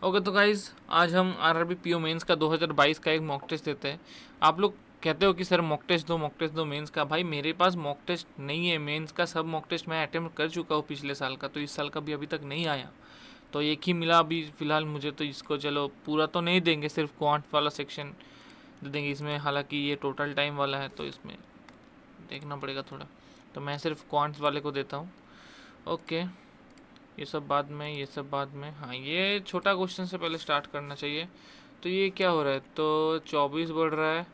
Okay तो guys आज हम आरआरबी पीओ मेंस का 2022 का एक मॉक टेस्ट देते हैं। आप लोग कहते हो कि सर मॉक टेस्ट दो मेंस का। भाई मेरे पास मॉक टेस्ट नहीं है मेंस का, सब मॉक टेस्ट मैं अटेम्प्ट कर चुका हूँ पिछले साल का, तो इस साल का भी अभी तक नहीं आया। तो एक ही मिला अभी फ़िलहाल मुझे, तो इसको चलो पूरा तो नहीं देंगे, सिर्फ क्वांट वाला सेक्शन दे देंगे इसमें। हालांकि ये टोटल टाइम वाला है तो इसमें देखना पड़ेगा थोड़ा, तो मैं सिर्फ क्वांट्स वाले को देता हूँ। ओके, ये सब बाद में, ये सब बाद में। हाँ, ये छोटा क्वेश्चन से पहले स्टार्ट करना चाहिए। तो ये क्या हो रहा है, तो 24 बढ़ रहा है,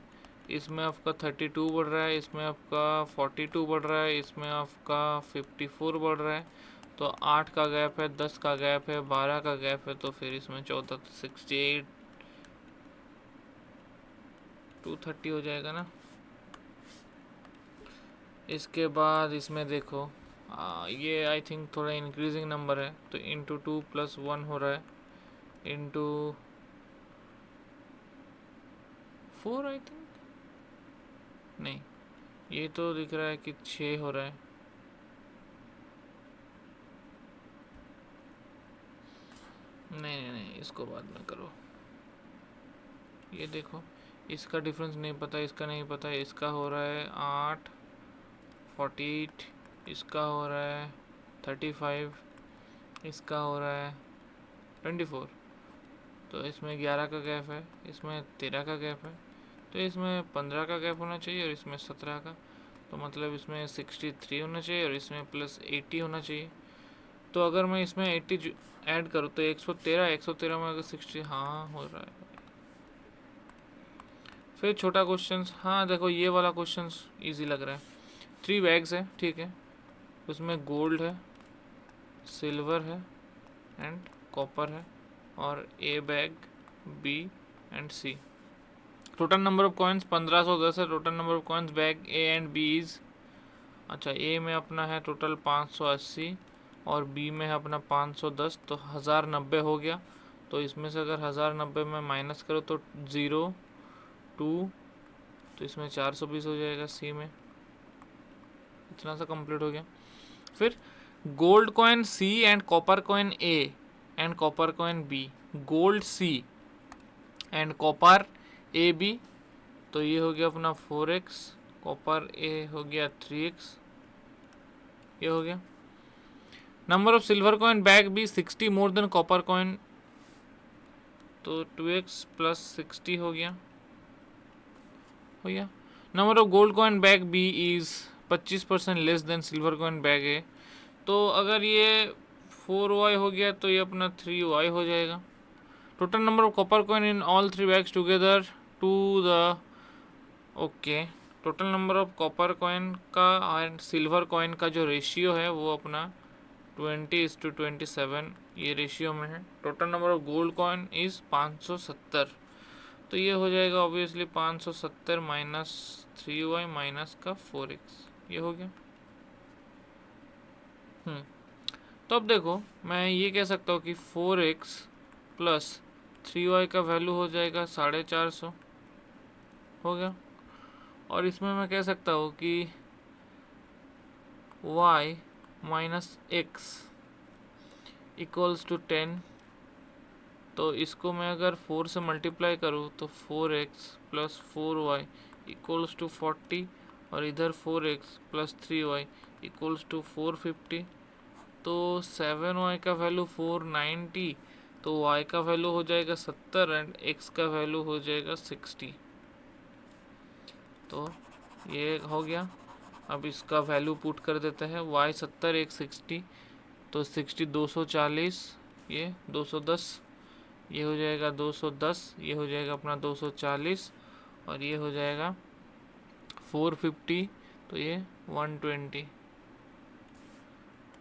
इसमें आपका 32 बढ़ रहा है, इसमें आपका 42 बढ़ रहा है, इसमें आपका 54 बढ़ रहा है। तो 8 का गैप है, 10 का गैप है, 12 का गैप है, तो फिर इसमें 14 तो 68 230 हो जाएगा ना। इसके बाद इसमें देखो, ये आई थिंक थोड़ा इंक्रीजिंग नंबर है, तो इंटू 2+1 हो रहा है, इंटू 4 आई थिंक, नहीं ये तो दिख रहा है कि 6 हो रहा है। नहीं नहीं नहीं, इसको बाद में करो। ये देखो, इसका डिफरेंस नहीं पता, इसका नहीं पता, इसका हो रहा है 8 48, इसका हो रहा है 35, इसका हो रहा है 24। तो इसमें 11 का गैप है, इसमें 13 का गैप है, तो इसमें 15 का गैप होना चाहिए और इसमें 17 का। तो मतलब इसमें 63 होना चाहिए और इसमें प्लस 80 होना चाहिए। तो अगर मैं इसमें 80 ऐड करूँ तो 113, 113 में अगर 60, हाँ हो रहा है। फिर छोटा क्वेश्चन, हाँ देखो ये वाला क्वेश्चन इजी लग रहा है। 3 बैग्स है, ठीक है, उसमें गोल्ड है, सिल्वर है एंड कॉपर है, और A bag, B and C. Total number of coins 1510 है। Total number of coins bag A and B is, अच्छा ए में अपना है टोटल 580 और बी में है अपना 510, तो 1090 हो गया। तो इसमें से अगर 1090 में माइनस करो तो 0 2, तो इसमें 420 हो जाएगा सी में। इतना सा कंप्लीट हो गया। फिर gold coin C and copper coin A and copper coin B, gold C and copper A B, तो ये हो गया अपना 4x, कॉपर ए हो गया 3x, ये हो गया। Number of silver coin bag B 60 more than copper coin, तो 2x प्लस 60 हो गया, हो गया। Number of gold coin bag B is 25% less than silver coin bag A, तो अगर ये 4y हो गया तो ये अपना 3y हो जाएगा। Total number of copper coin in all 3 bags together to the, okay, total number of copper coin का एंड सिल्वर कॉइन का जो रेशियो है वो अपना 20:27 ये रेशियो में है। Total number of gold coin is 570, तो ये हो जाएगा ऑब्वियसली 570 माइनस 3y माइनस का 4x, ये हो गया। तो अब देखो, मैं ये कह सकता हूँ कि 4x प्लस 3y का वैल्यू हो जाएगा 450, हो गया। और इसमें मैं कह सकता हूँ कि y minus X equals to 10, तो इसको मैं अगर 4 से मल्टीप्लाई करूँ तो 4x plus 4y equals to 40, और इधर 4x plus 3y equals to 450, तो 7y का वैल्यू 490, तो y का वैल्यू हो जाएगा 70 एंड x का वैल्यू हो जाएगा 60। तो ये हो गया। अब इसका वैल्यू पुट कर देते हैं, y 70 x 60, तो 60 240, ये 210, ये हो जाएगा 210, ये हो जाएगा अपना 240, और ये हो जाएगा 450, तो ये 120,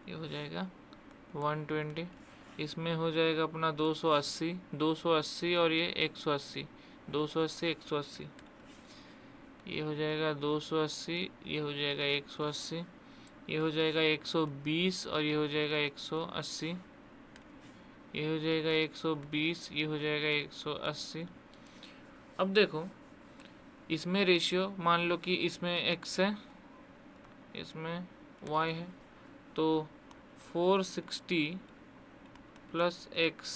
ये हो जाएगा 120। इसमें हो जाएगा अपना 280, 280 और ये 180, 280 180, ये हो जाएगा 280, ये हो जाएगा 180, ये हो जाएगा 120 और ये हो जाएगा 180, ये हो जाएगा 120, ये हो जाएगा 180। अब देखो, इसमें रेशियो मान लो कि इसमें x है, इसमें y है, तो 460 plus x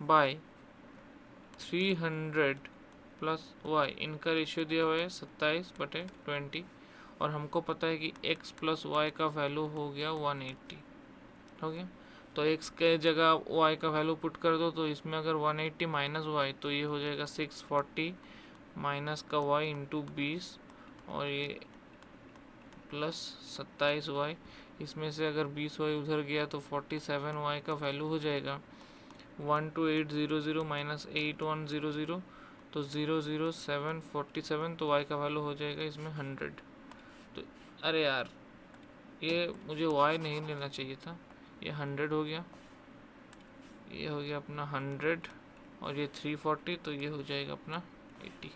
by 300 plus Y, इनका रेशियो दिया हुआ है 27/20, और हमको पता है कि x प्लस वाई का वैल्यू हो गया 180, हो गया। तो x के जगह y का वैल्यू पुट कर दो, तो इसमें अगर 180 माइनस वाई तो ये हो जाएगा 640 माइनस का y इंटू 20, और ये प्लस 27y, इसमें से अगर 20y उधर गया तो 47y का वैल्यू हो जाएगा 12800 माइनस 8100, तो 00747, तो y का वैल्यू हो जाएगा इसमें 100। तो अरे यार, ये मुझे y नहीं लेना चाहिए था, ये 100 हो गया, ये हो गया अपना 100, और ये 340, तो ये हो जाएगा अपना 80।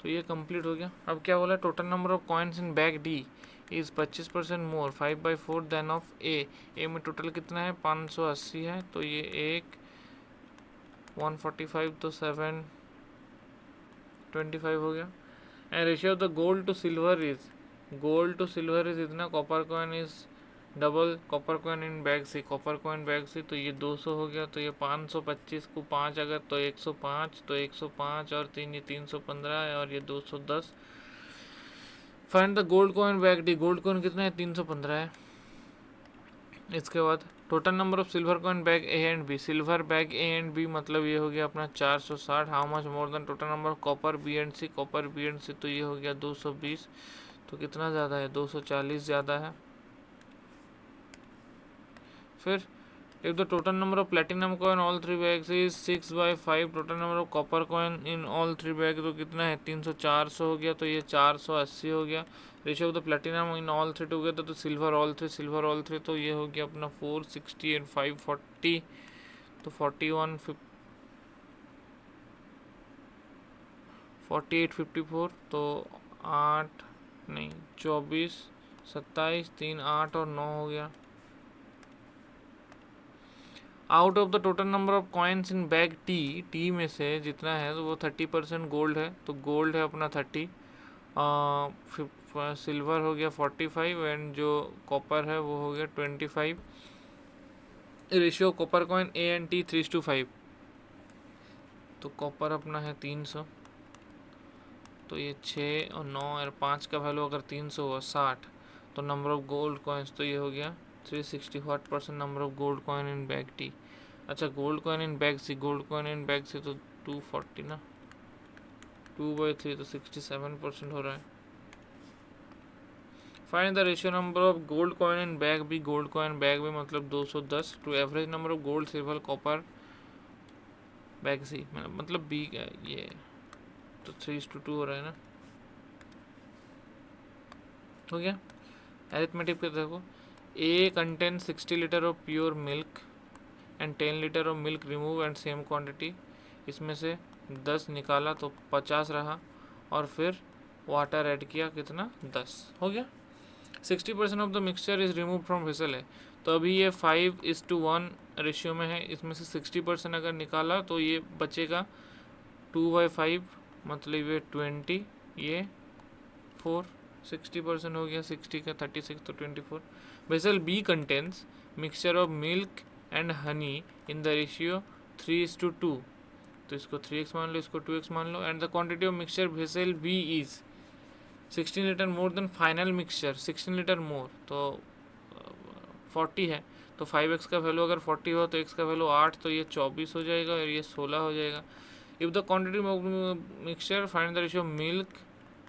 तो ये कंप्लीट हो गया। अब क्या बोला, total number of coins in bag D is 25% more 5/4 than of A में टोटल कितना है 580 है, तो ये एक 145, तो 725 हो गया। And ratio of the gold to silver is इतना, copper coin is double copper coin in bag C, copper coin bag C, तो ये 200 हो गया, तो ये 525 को 5 अगर तो 105, तो 105 और 3 ये 315 है, और ये 210। Find the gold coin bag D, gold coin कितना है 315 है। इसके बाद total number of silver coin bag A and B, silver bag A and B मतलब ये हो गया अपना 460, how much more than total number of copper B and C, copper B and C, तो ये हो गया 220, तो कितना ज़्यादा है 240 ज़्यादा है। फिर if the total number of platinum coin all three bags is 6/5, total number of copper coin in all three bags तो कितना है 300 हो गया, तो ये 480 हो गया। Ratio of the platinum in all three together, तो सिल्वर ऑल थ्री, तो ये हो गया अपना 460 एंड 540, तो 4854, तो 8 नहीं 24 27 3 8 और 9 हो गया। Out of the total number of coins in bag T में से जितना है तो वो 30% गोल्ड है, तो गोल्ड है अपना 30, सिल्वर हो गया 45, एंड जो कॉपर है वो हो गया 25। Ratio copper coin A and T 3:5, तो कॉपर अपना है 300, तो ये 6 और 9 और 5 का वैल्यू अगर 300 हुआ 60, तो नंबर ऑफ गोल्ड कॉइन्स तो ये हो गया 360। 40% number of gold coin in bag T. अच्छा, gold coin in bag C, gold coin in bag C तो 240 ना, 2/3 तो 67% हो रहा है। Find the ratio number of gold coin in bag B, gold coin bag B मतलब 210 to average number of gold silver copper bag C, मतलब B का ये तो 3:2 हो रहा है ना, हो गया। अरिथमेटिक पे देखो, A contain 60 litre of pure milk and 10 litre of milk remove and same quantity, इसमें से 10 निकाला तो 50 रहा, और फिर वाटर ऐड किया कितना 10 हो गया। 60% of the mixture is remove from vessel है, तो अभी ये 5:1 रेशियो में है, इसमें से 60% अगर निकाला तो ये बचेगा 2/5, मतलब ये 20, ये 4, 60% हो गया, 60 का 36 तो 24। Vessel B contains mixture of milk and honey in the ratio 3:2, तो इसको 3x मान लो, इसको 2x मान लो, and the quantity of mixture vessel B is 16 litre more than final mixture, 16 litre more तो 40 है, तो 5x का वैल्यू अगर 40 हो तो x का वैल्यू 8, तो ये 24 हो जाएगा और ये 16 हो जाएगा। If the quantity of mixture find the ratio milk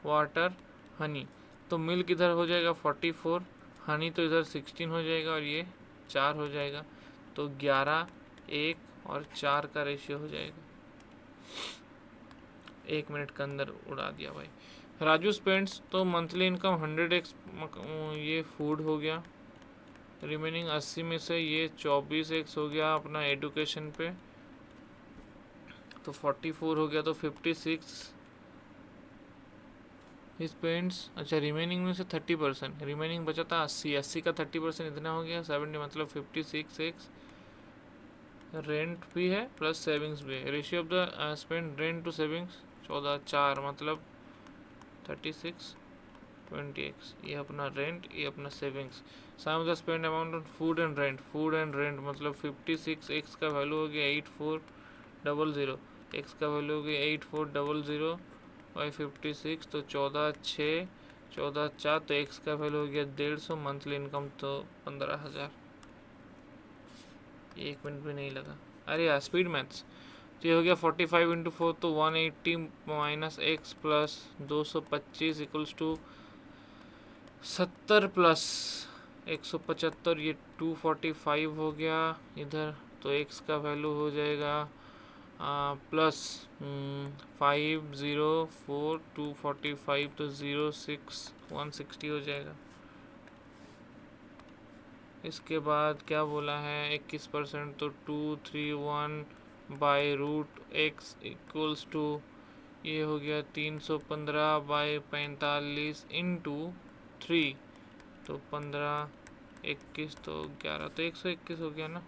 water Honey, तो मिल्क इधर हो जाएगा 44, हनी तो इधर 16 हो जाएगा, और ये 4 हो जाएगा, तो 11, 1 और 4 का रेशियो हो जाएगा। 1 मिनट के अंदर उड़ा दिया भाई। राजू स्पेंड्स, तो मंथली इनकम 100x ये फूड हो गया, रिमेनिंग 80 में से ये 24x हो गया अपना एडुकेशन पे, तो 44 हो गया, तो 56 स्पेंड्स। अच्छा, रिमेनिंग में से 30%, रिमेनिंग बचा था 80 का 30% इतना हो गया 70, मतलब 56x रेंट भी है प्लस सेविंग्स भी है। Ratio of the spend rent to savings 14:4, मतलब 36 20x, ये अपना रेंट, ये अपना savings, sum the spend amount on food and rent. Food and rent मतलब 56, एक्स का वैल्यू हो गया 8400, एक्स का वैल्यू हो गया 8400 बाई 56, तो 14,600, 14,400, तो एक्स का वैल्यू हो गया 150। मंथली इनकम तो 15,000। 1 मिनट भी नहीं लगा। अरे यार स्पीड मैथ्स। तो ये हो गया 45 इंटू 4 तो 180 minus X plus 225 equals to 70 plus 175, ये 245 हो गया इधर। तो एक्स का वैल्यू हो जाएगा प्लस 504245, तो 06 160 हो जाएगा। इसके बाद क्या बोला है 21%, तो 231 by root X equals to ये हो गया 315 बाई 45 इंटू 3, तो 15 21 तो 11, तो 121 हो गया ना।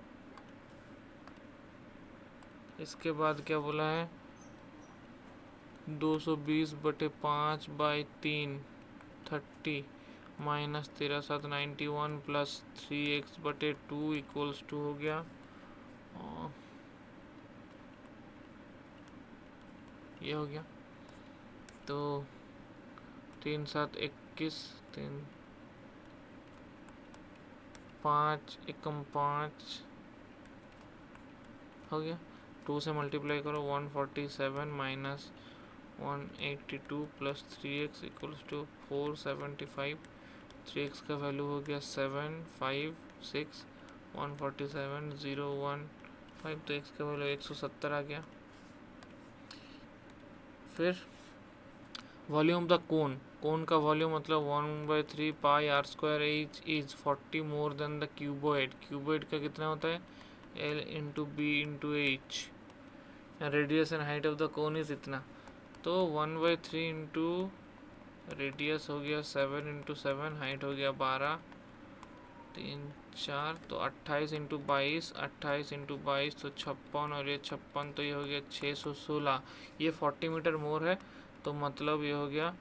इसके बाद क्या बोला है 220/5 by 3 30 minus 13,791 plus 3x/2 equals to हो गया ये हो गया। तो 3 7 21, 3 5 एकम 5 हो गया। 2 से मल्टीप्लाई करो 147 minus 182 plus 3x equals to 475। 3x का वैल्यू हो गया 756 147 015, तो x का वैल्यू 170 आ गया। फिर वॉल्यूम द कोन। कोन का वॉल्यूम मतलब 1/3 pi r square h is 40 more than the cuboid. Cuboid का कितना होता है L into B into h. Radius and height of the cone is इतना, तो 1/3 इंटू रेडियस हो गया 7 इंटू 7, हाइट हो गया 12 3 4, तो 28 इंटू 22, 28 इंटू 22 तो 56, और ये 56 तो ये हो गया 616। ये 40 मीटर मोर है, तो मतलब ये हो गया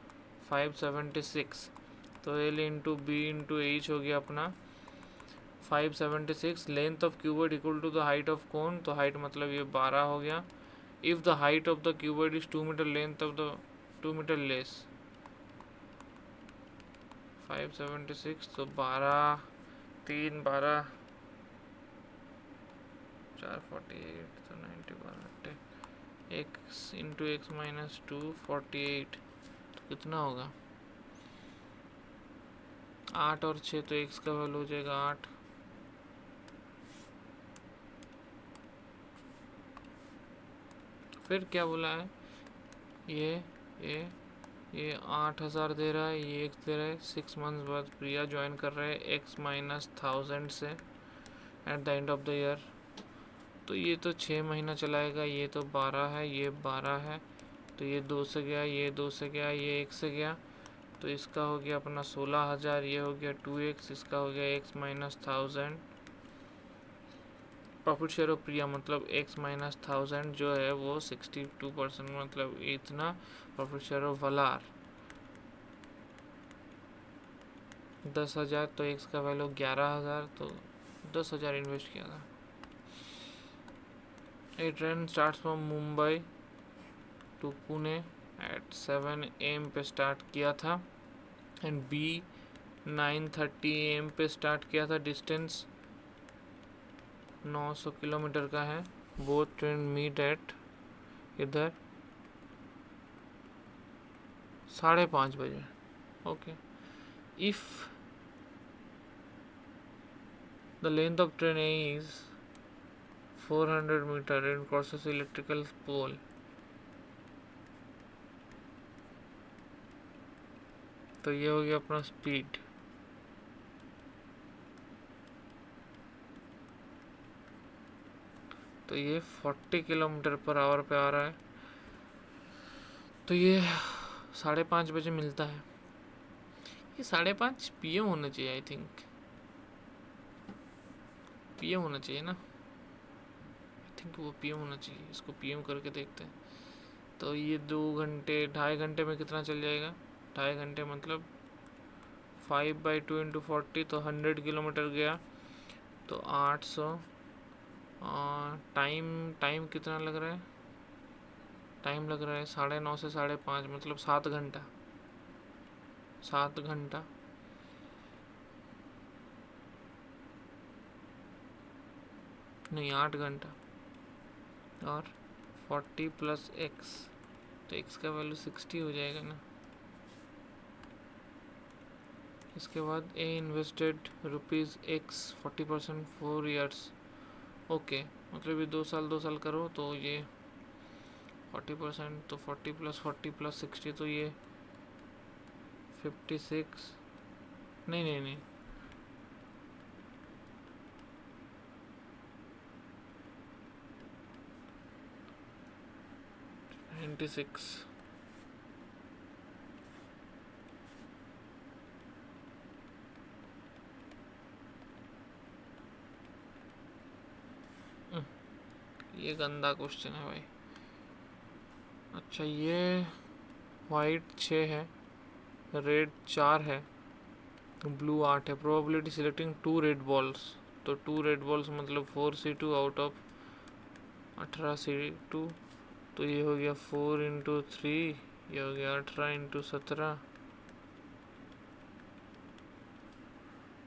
576। तो L into B into H हो गया अपना 576। Length of cuboid equal to the height of cone, तो हाइट मतलब ये 12 हो गया। If the height of the cuboid is 2 metre, length of the 2 metre less. 576 तो 12 3 12 4 48, तो 90 12 एक्स इंटू एक्स माइनस 2 48, तो कितना होगा 8 और 6, तो एक्स का वैल्यू हो जाएगा 8। फिर क्या बोला है ये 8,000 दे रहा है, ये एक्स दे रहा है। 6 मंथ्स बाद प्रिया ज्वाइन कर रहा है एक्स माइनस 1000 से at the end of the year. तो ये तो 6 महीना चलाएगा, ये तो 12 है, ये 12 है, तो ये 2 से गया, ये 2 से गया, ये 1 से गया, तो इसका हो गया अपना 16,000, ये हो गया 2x, इसका हो गया x minus 1000। Profit share of Priya मतलब x माइनस 1000 जो है वो 62%, मतलब इतना प्रॉफिट शेयर ऑफ वलार 10,000, तो x का वैल्यू 11,000, तो 10,000 इन्वेस्ट किया था। A train starts from Mumbai to Pune at 7 AM पे स्टार्ट किया था, एंड बी 9:30 AM पे स्टार्ट किया था। डिस्टेंस 900 किलोमीटर का है। बोथ ट्रेन मीट एट इधर 5:30 बजे। Okay, if the length of train is 400 metre and crosses electrical pole, तो ये हो गया अपना स्पीड। तो ये 40 किलोमीटर पर आवर पे आ रहा है, तो ये 5:30 बजे मिलता है। ये 5:30 PM होना चाहिए, आई थिंक PM होना चाहिए ना, आई थिंक वो PM होना चाहिए। इसको PM करके देखते हैं। तो ये 2 घंटे 2.5 घंटे में कितना चल जाएगा, 2.5 घंटे मतलब 5/2 इंटू 40 तो 100 किलोमीटर गया, तो 800। टाइम टाइम कितना लग रहा है? टाइम लग रहा है 9:30 से 5:30, मतलब 7 घंटा। 7 घंटा नहीं, 8 घंटा। और 40 प्लस एक्स, तो एक्स का वैल्यू 60 हो जाएगा ना। इसके बाद A invested rupees x 40% 4 years। Okay, मतलब ये 2 साल करो तो ये 40%, तो 40 प्लस 40 प्लस 60, तो ये 56। नहीं नहीं नहीं, 96। ये गंदा क्वेश्चन है भाई। अच्छा, ये वाइट 6 है, रेड 4 है, ब्लू 8 है। प्रोबेबिलिटी सिलेक्टिंग 2 रेड बॉल्स, तो 2 रेड बॉल्स मतलब 4C2 आउट ऑफ 18C2। तो ये हो गया 4 × 3, ये हो गया 18 × 17,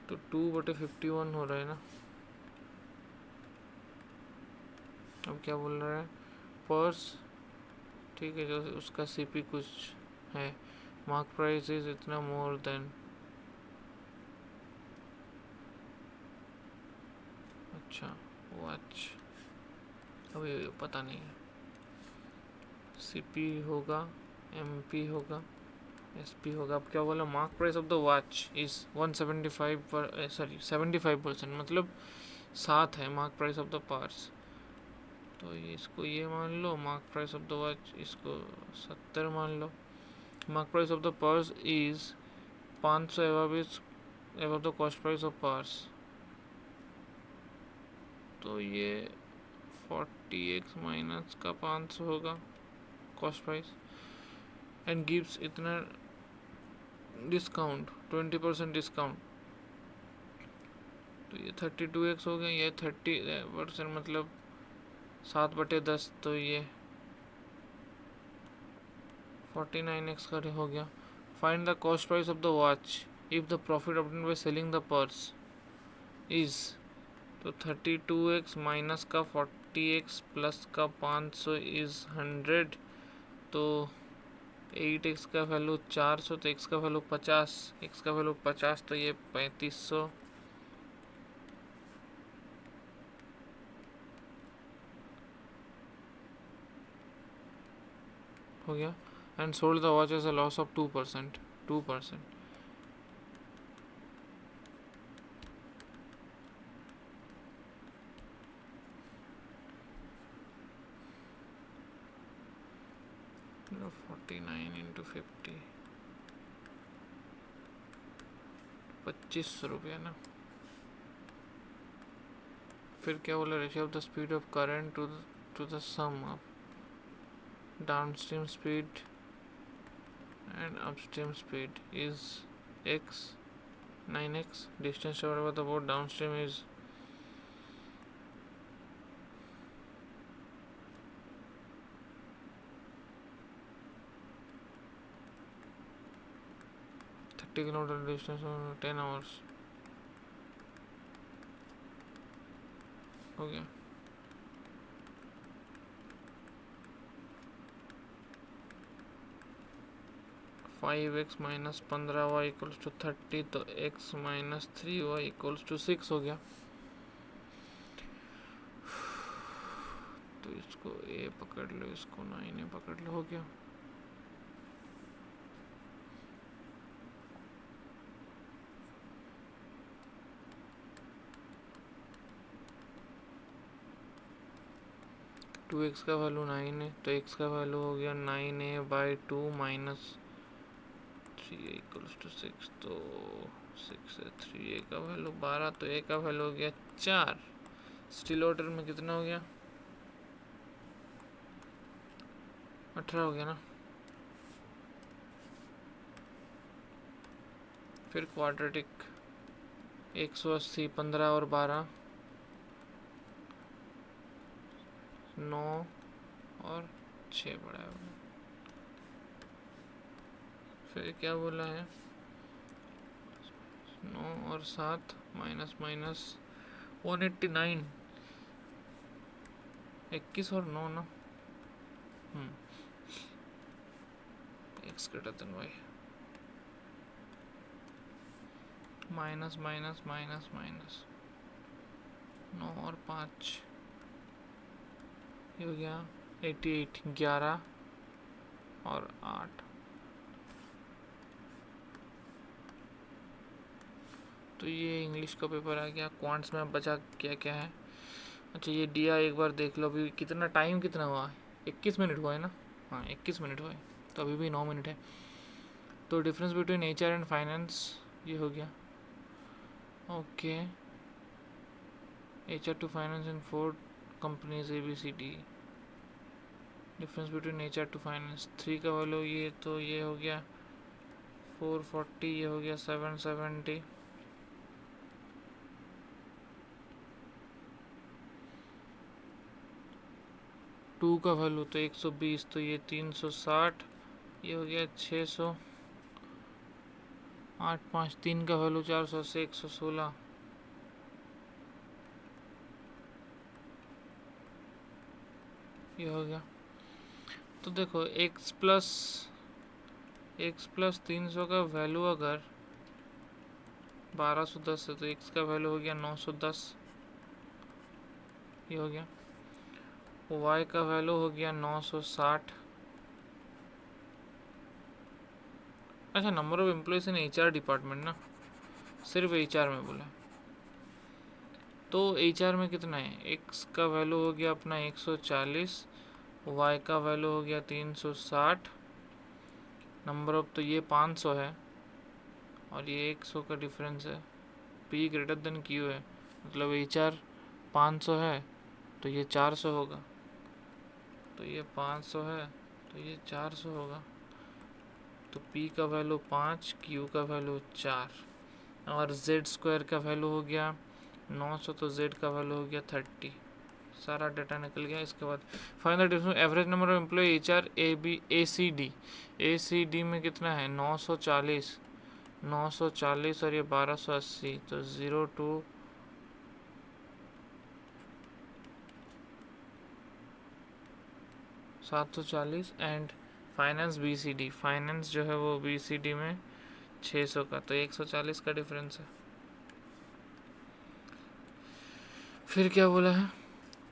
तो 2/51 हो रहा है ना। अब क्या बोल रहा है? पर्स, ठीक है, जो उसका सीपी कुछ है, मार्क प्राइस इज इतना मोर देन। अच्छा, वॉच, अभी पता नहीं है। सीपी होगा, एमपी होगा, एसपी होगा। अब क्या बोला? Mark price of the watch is 175 पर, सॉरी 75%, मतलब 7 है mark price of the purse. तो ये इसको ये मान लो, mark price of the watch इसको 70 मान लो। Mark price of the purse is 500 above the cost price of purse, तो ये 40x माइनस का 500 होगा कॉस्ट प्राइस, एंड गिव्स इतना डिस्काउंट, 20% डिस्काउंट, तो ये 32x हो गया। ये 30% मतलब 7/10, तो ये 49x का हो गया। Find the cost price of the watch if the profit obtained by selling the purse is, तो 32x माइनस का 40x प्लस का 500 इज 100, तो 8x का वैल्यू 400, तो x का वैल्यू 50, x का वैल्यू 50, तो ये 3500। हो गया। And sold the watch as a loss of 2%। 2%, no, 49 × 50, 2500 रुपया ना। फिर क्या बोला? Ratio of the speed of current to the sum of downstream speed and upstream speed is x, 9x। Distance travelled by the boat downstream is 30 kilometre, distance 10 hours. हो गया। Five X minus 15y equals to 30, तो x minus 3y equals to 6 हो गया। तो इसको a पकड़ लो, इसको 9a पकड़ लो, हो गया। टू एक्स का वैल्यू 9 है, तो x का वैल्यू हो गया 9a/2 minus 3a equals to 6, तो 6 है, 3a का वैल्यू 12, तो a का वैल्यू हो गया 4। स्टिल ऑर्डर में कितना हो गया? 18 हो गया ना। फिर क्वाड्रेटिक 180, 15 और 12 9 और 6 बड़ा है। फिर क्या बोला है 9 और 7 माइनस माइनस 189, 21 और 9 ना, X greater than Y, minus minus minus minus 9 और 5 ये हो गया 88, 11 और 8। तो ये इंग्लिश का पेपर आ गया। क्वांट्स में बचा क्या क्या है। अच्छा ये दिया एक बार देख लो। अभी कितना टाइम कितना हुआ है, 21 मिनट हुआ है ना। हाँ 21 मिनट हुआ है, तो अभी भी 9 मिनट है। तो difference between HR and finance ये हो गया। Okay HR to finance in 4 companies ABCD। Difference between HR to finance 3 का वैल्यू ये, तो ये हो गया 440, ये हो गया 770। टू का वैल्यू तो 120, तो ये 360, ये हो गया 600। 8 5 3 का वैल्यू 480, 116। ये हो गया। तो देखो x प्लस 300 का वैल्यू अगर 1210 है, तो x का वैल्यू हो गया 910। ये हो गया। y का वैल्यू हो गया 960। अच्छा number of employees in HR department ना, सिर्फ HR में बोला। तो HR में कितना है, x का वैल्यू हो गया अपना 140, y का वैल्यू हो गया 360, नंबर ऑफ तो ये 500 है और ये 100 का डिफरेंस है। P ग्रेटर देन Q है, मतलब HR 500 है तो ये 400 होगा, तो ये 500 है तो ये 400 होगा। तो P का वैल्यू 5, Q का वैल्यू 4 और Z स्क्वायर का वैल्यू हो गया 900, तो Z का वैल्यू हो गया 30। सारा डाटा निकल गया। इसके बाद find the difference average number of employ HR ACD में कितना है 940 और ये 1280, तो 0 to 740 and finance BCD, finance जो है वो BCD में 600 का, तो 140 का डिफरेंस है। फिर क्या बोला है,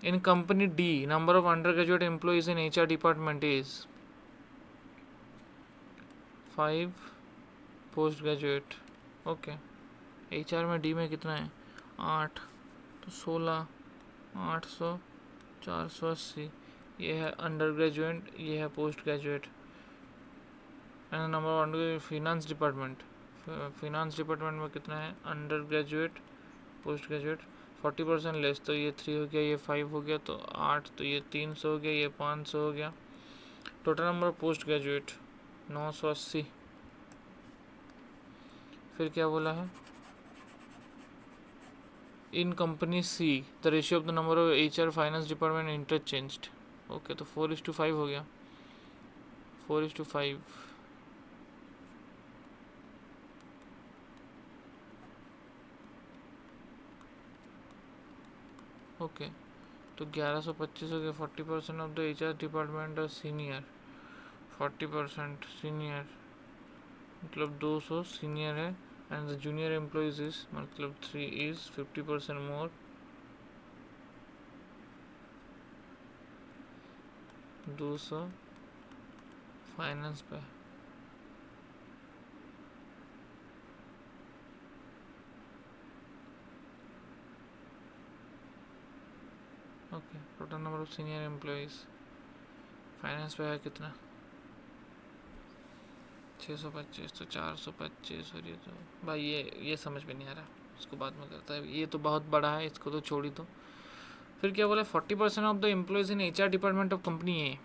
in company D number of under graduate employees in HR department is 5, post graduate. Okay HR में D में कितना है 8, तो 16, 800, 480, ये है अंडर ग्रेजुएट, ये है post graduate. And number of under finance department में कितना है under graduate, post graduate 40% less, तो ये 3 हो गया, ये 5 हो गया, तो 8, तो ये 300 हो गया, ये 500 हो गया। Total number of post graduate 980। फिर क्या बोला है, in company C the ratio of the number of HR finance department interchanged. Okay तो 4:5 हो गया, 4:5। ओके तो 1125 हो गया। 40% of the HR department are senior, 40% senior मतलब 200 सीनियर है, and the junior employees is मतलब 3 इज 50% मोर, 200 फाइनेंस पे। Okay total number of senior employees finance पे है कितना 625, तो 425, और ये तो भाई ये समझ में नहीं आ रहा, इसको बाद में करता है, ये तो बहुत बड़ा है, इसको तो छोड़ ही दो। फिर क्या बोला 40% of the employees in HR department of company A,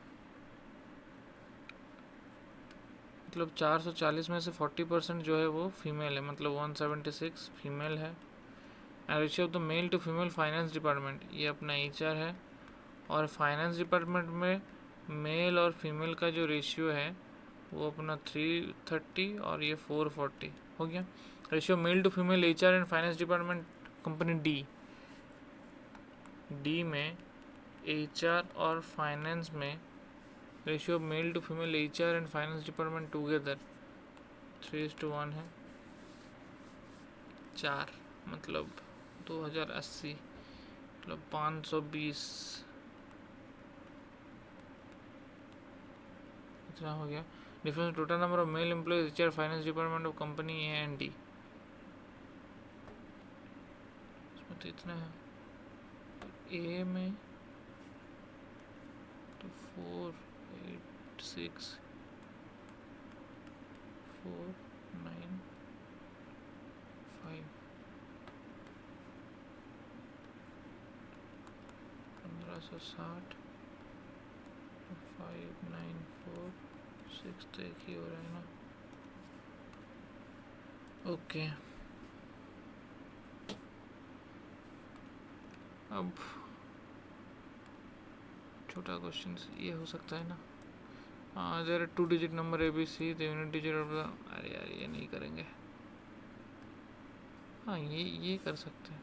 मतलब 440 में से 40% जो है वो फीमेल है, मतलब 176 फीमेल है। And ratio of the male to female finance department, ये अपना HR है। और फाइनेंस डिपार्टमेंट में मेल और फीमेल का जो रेशियो है वो अपना 330 और ये 440 हो गया। Ratio male to female HR and finance department company D में HR और फाइनेंस में ratio male to female HR and finance department together 3:1 है। 4 मतलब 2080 मतलब 520 इतना हो गया। Difference total number of male employees HR finance department of company A&D, इसमें तो इतना है। ए में तो 4 8 6 4 9 5 1560 5 9 4 6 तो एक ही हो रहा है ना। ओके अब छोटा क्वेश्चन ये हो सकता है ना। There 2 digit number ABC, the unit digit of the, अरे यार ये नहीं करेंगे। हाँ ये कर सकते हैं।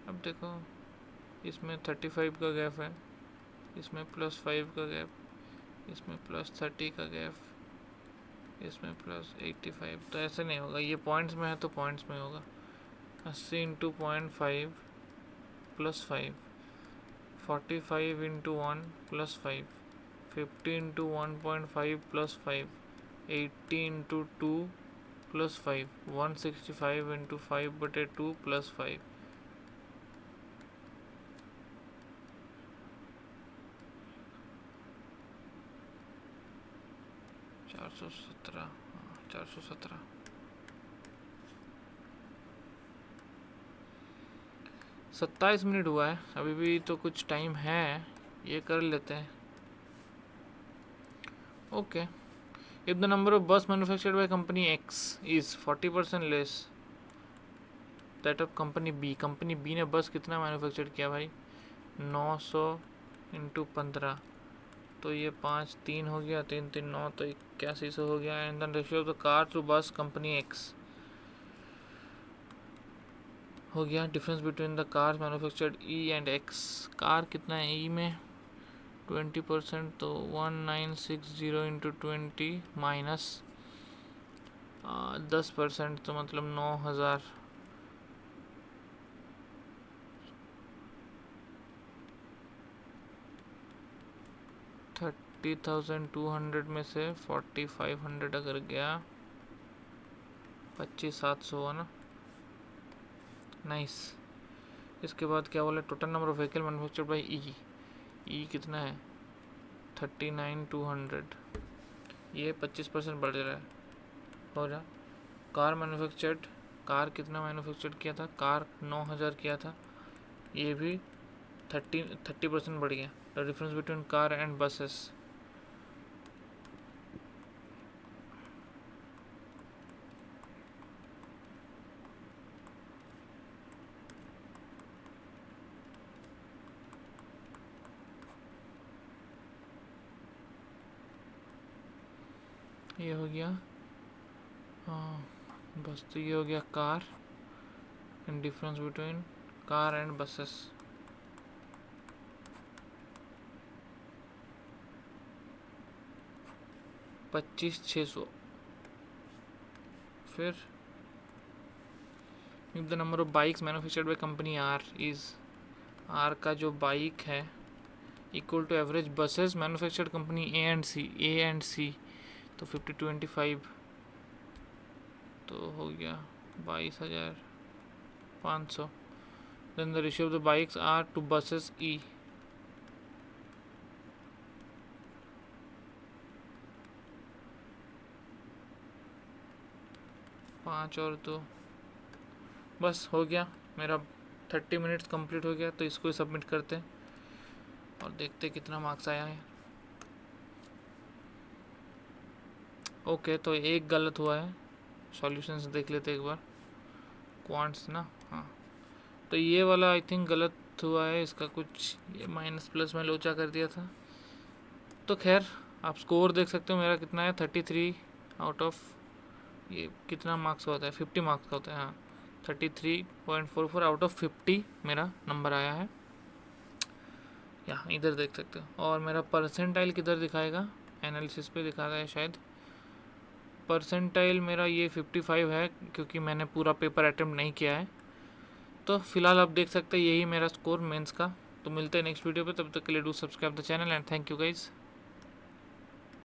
अब देखो इसमें 35 का गैप है, इसमें +5 का गैप, इसमें +30 का गैप, इसमें +85, तो ऐसे नहीं होगा। ये पॉइंट्स में है तो पॉइंट्स में होगा। 80 into 0.5 +5, 45 into 1 +5, 50 into 1.5 +5, 80 into 2 +5, 165 into 5/2 +5। 417, 417। 27 minute हुआ है, अभी भी तो कुछ टाइम है, ये कर लेते हैं। Okay, if the number of bus manufactured by company X is 40% less that of company B ने बस कितना मैन्युफैक्चर किया भाई? 900 इंटू 15, तो ये 5 3 हो गया, 3 3 9, तो 8100 हो गया। And then ratio of the car to bus company X हो गया। Difference between the car manufactured E and X, car कितना है E में? 20%, तो 1960 इंटू 20 माइनस 10%, तो मतलब 9000। 30,200 में से 4500 अगर गया, 25,700 हुआ ना। नाइस। इसके बाद क्या बोला? Total number of vehicle manufactured by E कितना है? 39,200, ये 25% बढ़ रहा है हो रहा। कार मैन्युफैक्चर्ड, कार कितना मैन्युफैक्चर्ड किया था? कार 9000 किया था, ये भी 30% बढ़ गया। The difference between car and buses, ये हो गया। हाँ बस, तो ये हो गया car and difference between car and buses. $25,600। फिर if the number of bikes manufactured by company R is, R का जो बाइक है equal to average buses manufactured company A and C, तो 50-25, तो हो गया 22,500। Then the ratio of the bikes R to buses E, 5 और 2, बस हो गया मेरा। 30 मिनट्स कंप्लीट हो गया, तो इसको ही सबमिट करते हैं और देखते कितना मार्क्स आया है। ओके, तो एक गलत हुआ है। सॉल्यूशंस देख लेते एक बार। क्वांट्स ना, हाँ, तो ये वाला आई थिंक गलत हुआ है। इसका कुछ ये माइनस प्लस में लोचा कर दिया था। तो खैर, आप स्कोर देख सकते हो मेरा कितना है, 33 आउट ऑफ, ये कितना मार्क्स का होता है, 50 मार्क्स का होता है, हाँ, 33.44 आउट ऑफ 50 मेरा नंबर आया है। यहाँ इधर देख सकते हो। और मेरा परसेंटाइल किधर दिखाएगा, एनालिसिस पे दिखाता है शायद। परसेंटाइल मेरा ये 55 है, क्योंकि मैंने पूरा पेपर अटेम्प्ट नहीं किया है। तो फिलहाल आप देख सकते हैं यही मेरा स्कोर मेंस का। तो मिलते हैं नेक्स्ट वीडियो पे, तब तक के लिए do subscribe the channel and thank you guys.